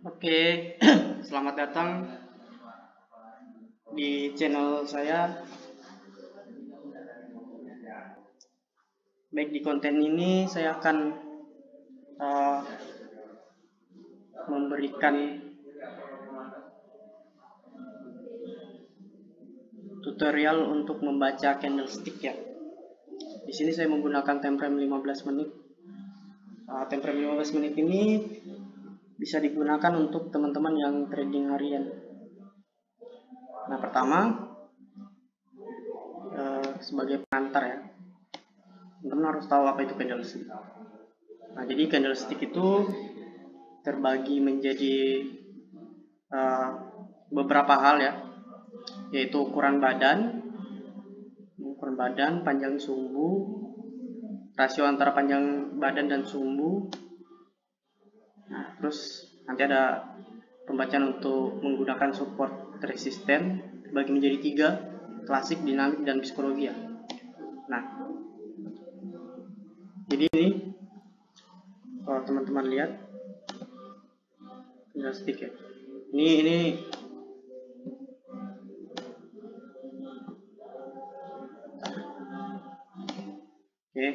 Oke, selamat datang di channel saya. Baik, di konten ini saya akan memberikan tutorial untuk membaca candlestick ya. Di sini saya menggunakan time frame 15 menit. Time frame 15 menit ini bisa digunakan untuk teman-teman yang trading harian. Nah, pertama sebagai pengantar ya, teman-teman harus tahu apa itu candlestick. Nah, jadi candlestick itu terbagi menjadi beberapa hal ya, yaitu ukuran badan, panjang sumbu, rasio antara panjang badan dan sumbu. Nah, terus nanti ada pembacaan untuk menggunakan support resisten, terbagi menjadi 3, klasik, dinamik, dan psikologi ya. Nah, jadi ini kalau teman-teman lihat candlestick ya, ini oke,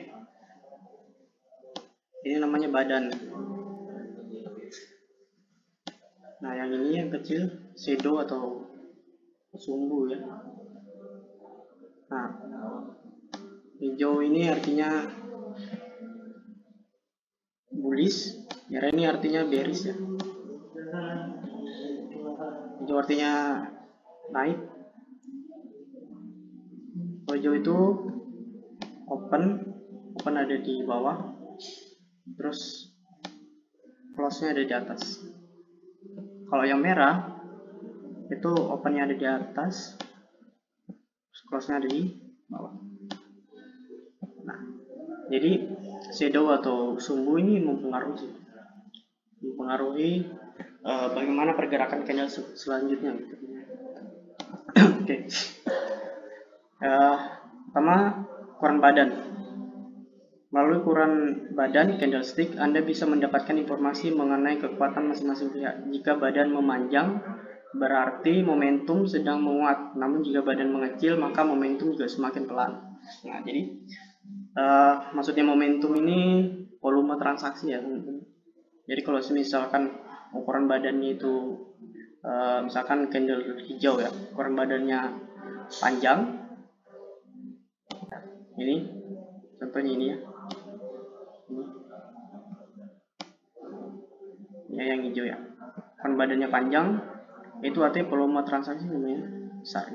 ini namanya badan. Nah, yang ini yang kecil shadow atau sumbu ya. Nah, hijau ini artinya bullish, merah ini artinya bearish ya. Hijau artinya naik, kalau hijau itu open ada di bawah, terus close-nya ada di atas. Kalau yang merah itu opennya ada di atas, close-nya ada di bawah. Nah, jadi shadow atau sumbu ini mempengaruhi bagaimana pergerakan candle selanjutnya gitu. Oke. Pertama, ukuran badan. Melalui ukuran badan candlestick, Anda bisa mendapatkan informasi mengenai kekuatan masing-masing pihak. Jika badan memanjang, berarti momentum sedang menguat. Namun jika badan mengecil, maka momentum juga semakin pelan. Nah, jadi maksudnya momentum ini volume transaksi ya. Jadi kalau misalkan ukuran badannya itu misalkan candle hijau ya, ukuran badannya panjang. Ini contohnya ini ya. Ini yang hijau ya. Ukuran badannya panjang, itu artinya volume transaksi namanya besar.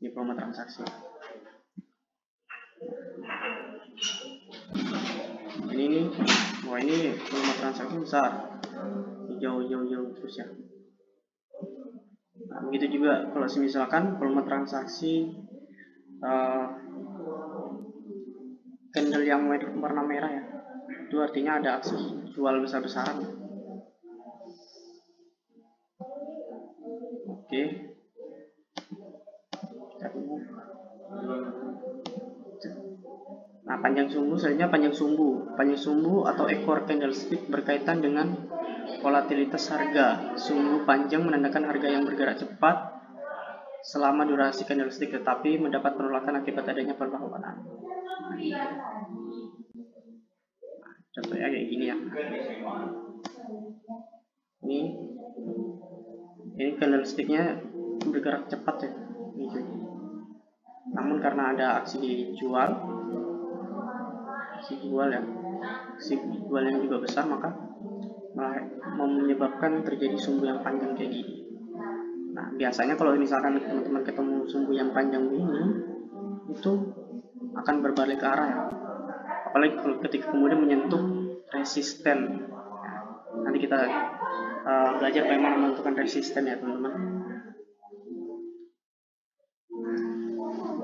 Ini volume transaksi. Ini volume transaksi besar, hijau terus ya. Nah, begitu juga kalau misalkan volume transaksi candle yang warna merah ya, itu artinya ada aksi jual besar-besaran. Oke. Nah, panjang sumbu atau ekor candlestick berkaitan dengan volatilitas harga. Sumbu panjang menandakan harga yang bergerak cepat selama durasi candlestick, tetapi mendapat penolakan akibat adanya perlawanan. Contohnya kayak gini ya. Ini candlesticknya bergerak cepat ya, namun karena ada aksi jual yang juga besar, maka menyebabkan terjadi sumbu yang panjang kayak gini. Nah, biasanya kalau misalkan teman-teman ketemu sumbu yang panjang ini, itu akan berbalik arah ya, apalagi kalau ketika kemudian menyentuh resisten. Nanti kita belajar bagaimana menentukan resisten ya teman-teman.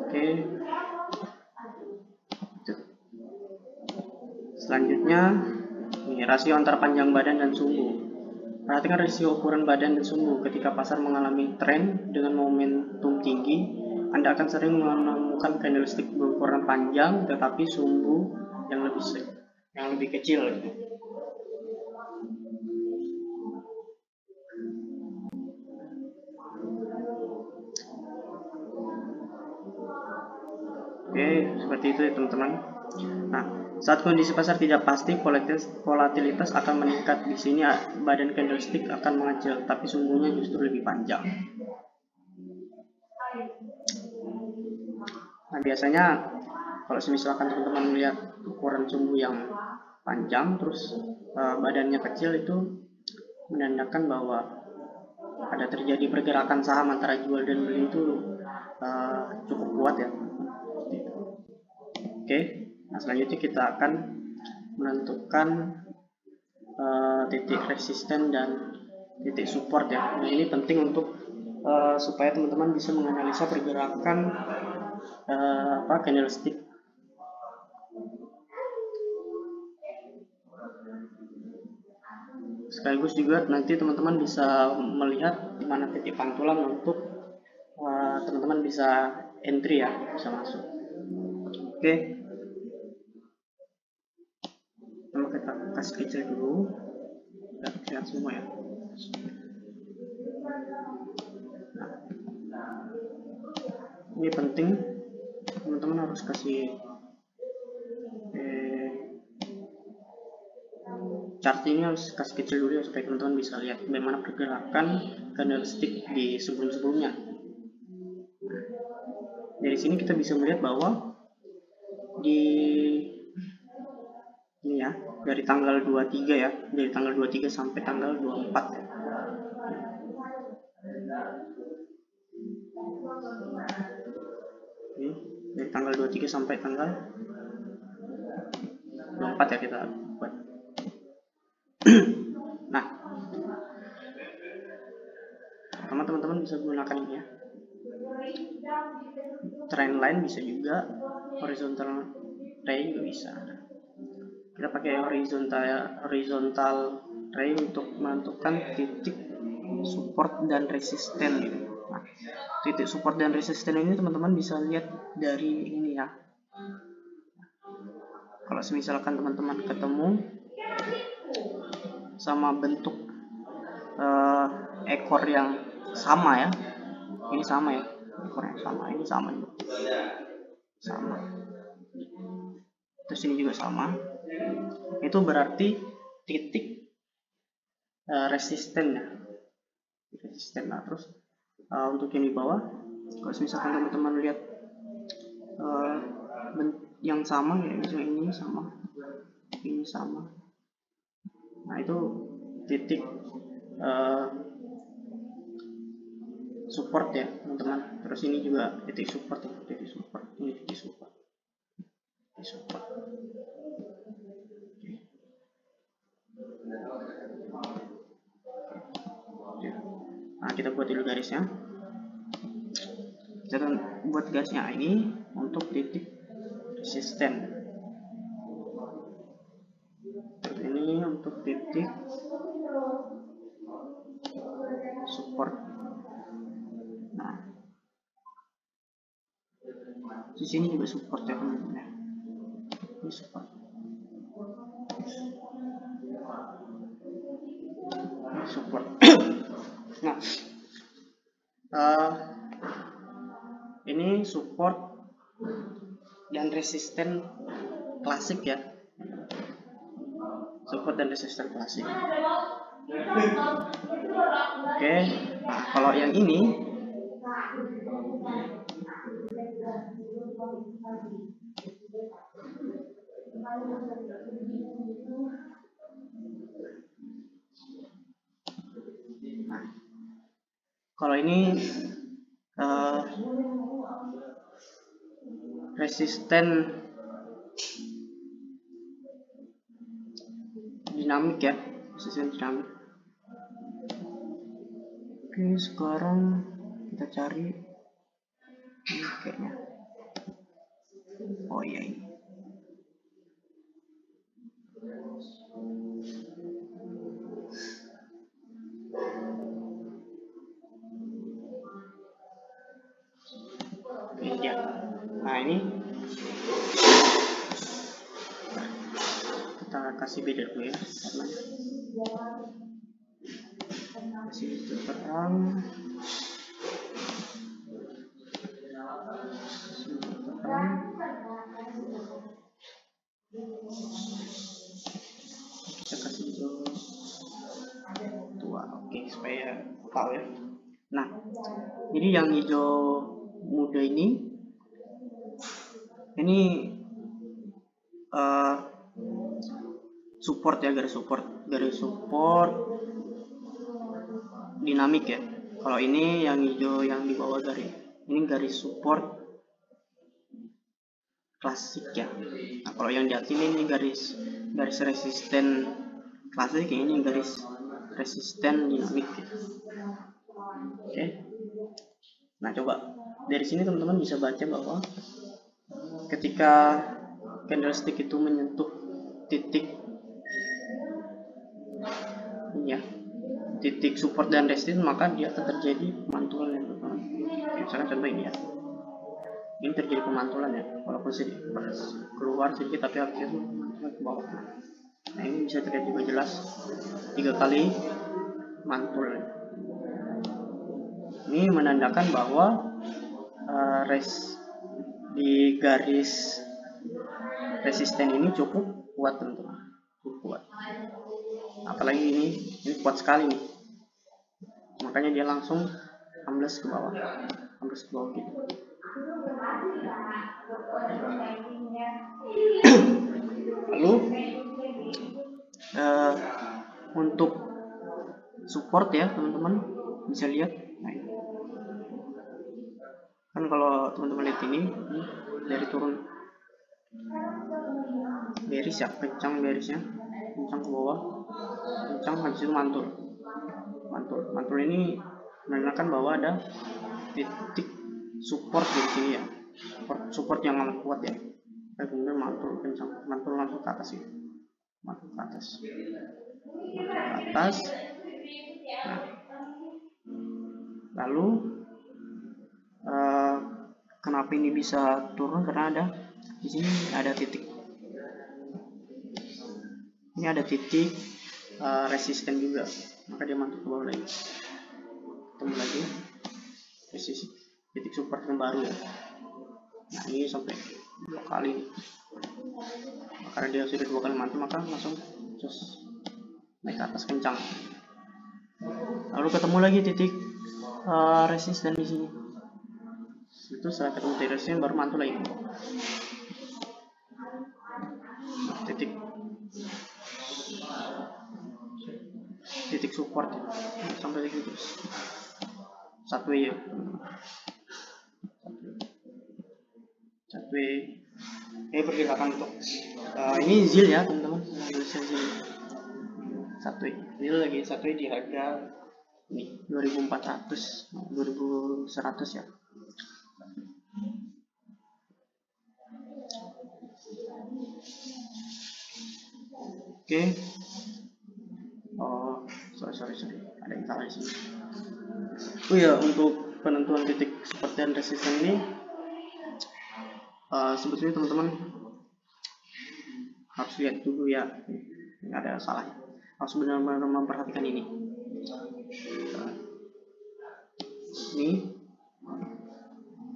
Oke. Selanjutnya, ini rasio antara panjang badan dan sumbu. Perhatikan rasio ukuran badan dan sumbu. Ketika pasar mengalami tren dengan momentum tinggi, Anda akan sering menemukan candlestick berukuran panjang tetapi sumbu yang lebih kecil. Oke, seperti itu ya teman-teman. Nah, saat kondisi pasar tidak pasti, volatilitas akan meningkat. Di sini badan candlestick akan mengecil, tapi sumbunya justru lebih panjang. Nah, biasanya kalau misalkan teman-teman melihat ukuran sumbu yang panjang terus badannya kecil, itu menandakan bahwa ada terjadi pergerakan saham antara jual dan beli itu cukup kuat ya. Oke, nah selanjutnya kita akan menentukan titik resisten dan titik support ya. Nah, ini penting untuk supaya teman-teman bisa menganalisa pergerakan candlestick. Sekaligus juga nanti teman-teman bisa melihat di mana titik pantulan untuk teman-teman bisa entry ya, bisa masuk. Oke, kita kasih kecil dulu, kita lihat semua ya. Nah, ini penting, teman-teman harus kasih chart ini harus kasih kecil dulu ya, supaya teman-teman bisa lihat bagaimana pergerakan candlestick di sebelum-sebelumnya. Dari sini kita bisa melihat bahwa di ini ya, dari tanggal 23 ya, dari tanggal 23 sampai tanggal 24 ya. Ini dari tanggal 23 sampai tanggal 24 ya kita buat. Nah, pertama teman-teman bisa gunakan ini ya, trendline bisa juga, horizontal ray juga bisa. Kita pakai horizontal ray untuk menentukan titik support dan resisten gitu. Nah, titik support dan resisten ini teman-teman bisa lihat dari ini ya. Kalau misalkan teman-teman ketemu sama bentuk ekor yang sama ya, ini sama ya, ekor yang sama, ini sama juga, sama, terus ini juga sama, itu berarti titik resisten ya, resisten. Nah, terus untuk yang di bawah, kalau misalkan teman-teman lihat yang sama ya, misalnya ini sama, ini sama, nah itu titik support ya teman-teman. Terus ini juga titik support ya, titik support, ini titik support, titik support. Nah, kita buat dulu garisnya. Kita buat garisnya ini untuk titik resisten. Terus ini untuk titik support. Nah, di sini juga support ya teman-teman. Ini support. Support. Nah, ini support dan resisten klasik ya, support dan resisten klasik. Oke, nah kalau yang ini resisten dinamik ya, resisten dinamik. Oke, sekarang kita cari ini kayaknya. Oh iya, ini. Ya. Nah, ini kita kasih beda dulu ya, kasih itu terang, kasih itu terang. Kita kasih hijau tua, oke, supaya tahu ya. Nah, jadi yang hijau muda ini support ya, garis support dinamik ya. Kalau ini yang hijau yang di bawah garis ini garis support klasik ya. Nah, kalau yang di atas ini garis resisten klasik, ini garis resisten dinamik gitu. Oke. Nah, coba dari sini teman-teman bisa baca bahwa ketika candlestick itu menyentuh titik ini ya, titik support dan resistance, maka dia akan terjadi pemantulan ya teman-teman. Misalkan contoh ini ya, ini terjadi pemantulan ya, walaupun sedikit keluar sedikit tapi akhirnya pemantulan ke bawah. Nah, ini bisa terlihat juga jelas 3 kali mantul. Ini menandakan bahwa di garis resisten ini cukup kuat teman-teman, cukup kuat. Apalagi ini kuat sekali nih, makanya dia langsung ambles ke bawah gitu. Lalu untuk support ya teman-teman bisa lihat. Nah, kan kalau teman-teman lihat ini dari turun bearish ya, kencang bearishnya, kencang ke bawah, kencang, habis itu mantul ini menandakan bahwa ada titik support di sini ya, support yang amat kuat ya. Kemudian mantul kencang, mantul langsung ke atas gitu, mantul ke atas. Nah, lalu kenapa ini bisa turun? Karena ada di sini ada titik, ini ada titik resisten juga, maka dia mantul ke bawah lagi, ketemu lagi resisten, titik support yang baru ya. Nah, ini sampai 2 kali nih. Karena dia sudah 2 kali mantul, maka langsung just naik ke atas kencang. Lalu ketemu lagi titik resisten di sini. Itu setelah ketemu titik resisten baru mantul lagi. Titik support ya. Sampai lagi terus. Satu ya. Perkirakan untuk ini ZIL ya teman-teman, ZIL lagi di harga ini 2400 2100 ya. Oke. Oh, sorry, ada yang salah di sini. Oh ya, untuk penentuan titik support dan resisten ini sebetulnya teman-teman harus lihat dulu ya, ada salah, harus benar-benar memperhatikan ini.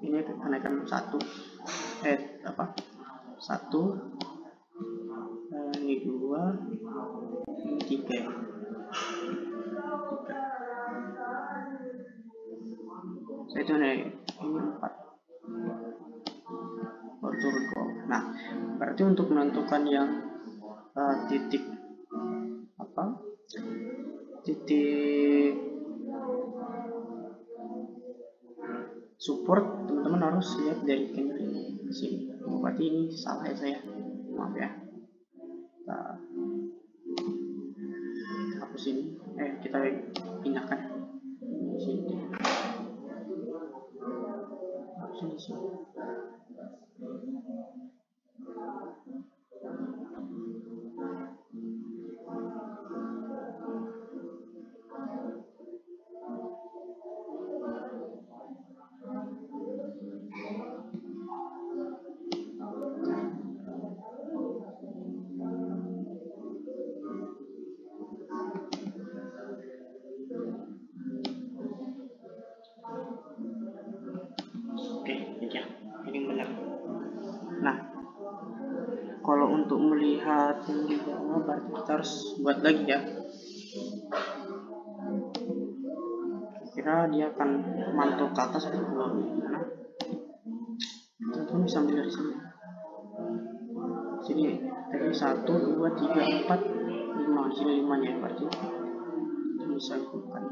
Ini kenaikan 1 ini 2, ini 3 ya. Itu nih, ini 4 baru turun ke bawah. Nah, berarti untuk menentukan yang titik support, teman-teman harus lihat dari candle ini di sini. Berarti ini salah ya saya, maaf ya. Kita hapus ini, kita pindahkan di sini. Hapus di sini. Oke, ini benar. untuk melihat yang di bawah berarti kita harus buat lagi ya. Kira dia akan mantul ke atas atau ke bawah. Nah, teman-teman bisa ambil dari sini. Sini tadi 1, 2, 3, 4, 5. Di sini 5 nya berarti kita bisa lakukan.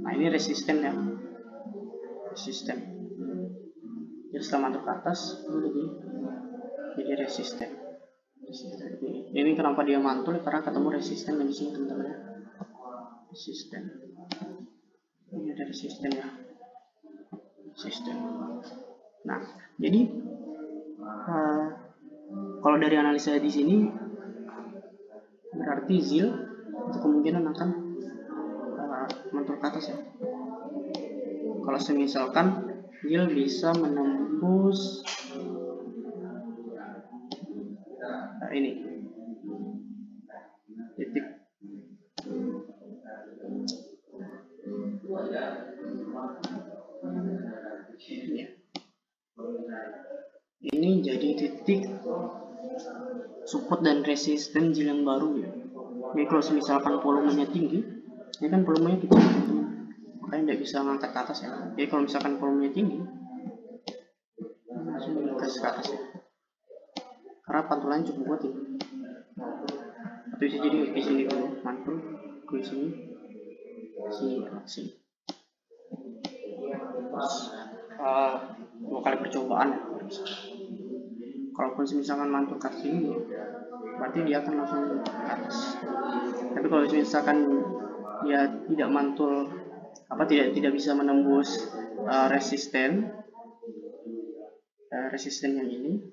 Nah, ini resisten ya. Resisten. Jadi setelah mantul ke atas jadi resisten. Ini kenapa dia mantul? Karena ketemu resisten di sini teman-teman ya. Resisten. Ini ada resisten ya. Resisten. Nah, jadi kalau dari analisa di sini berarti ZIL itu kemungkinan akan mantul ke atas ya. Kalau misalkan ZIL bisa menembus ini titik ya. Ini jadi titik support dan resisten ZIL yang baru ya. Jadi kalau misalkan volumenya tinggi, ini kan volumenya kecil, makanya tidak bisa ngangkat ke atas ya. Jadi kalau misalkan volumenya tinggi, langsung dikasih ke atas ya. Karena pantulannya cukup kuat ya. Atau bisa jadi di sini dulu mantul, ke sini, sini. Dua kali percobaan ya. Kalaupun misalkan mantul ke sini, berarti dia akan langsung ke atas. Tapi kalau misalkan dia tidak mantul, tidak bisa menembus resisten yang ini,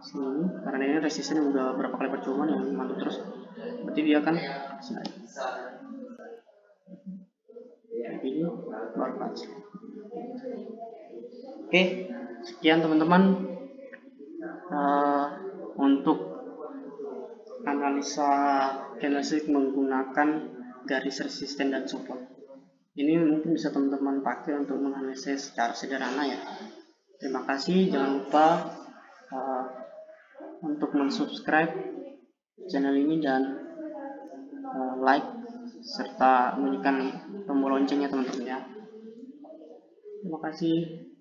sini, karena ini resisten udah berapa kali percobaan yang mantul terus, berarti dia akan sini. Ini baru pas. Oke, sekian teman-teman untuk analisa candlestick menggunakan garis resisten dan support. Ini mungkin bisa teman-teman pakai untuk menganalisis secara sederhana ya. Terima kasih, jangan lupa untuk mensubscribe channel ini dan like serta bunyikan tombol loncengnya teman-teman ya. Terima kasih.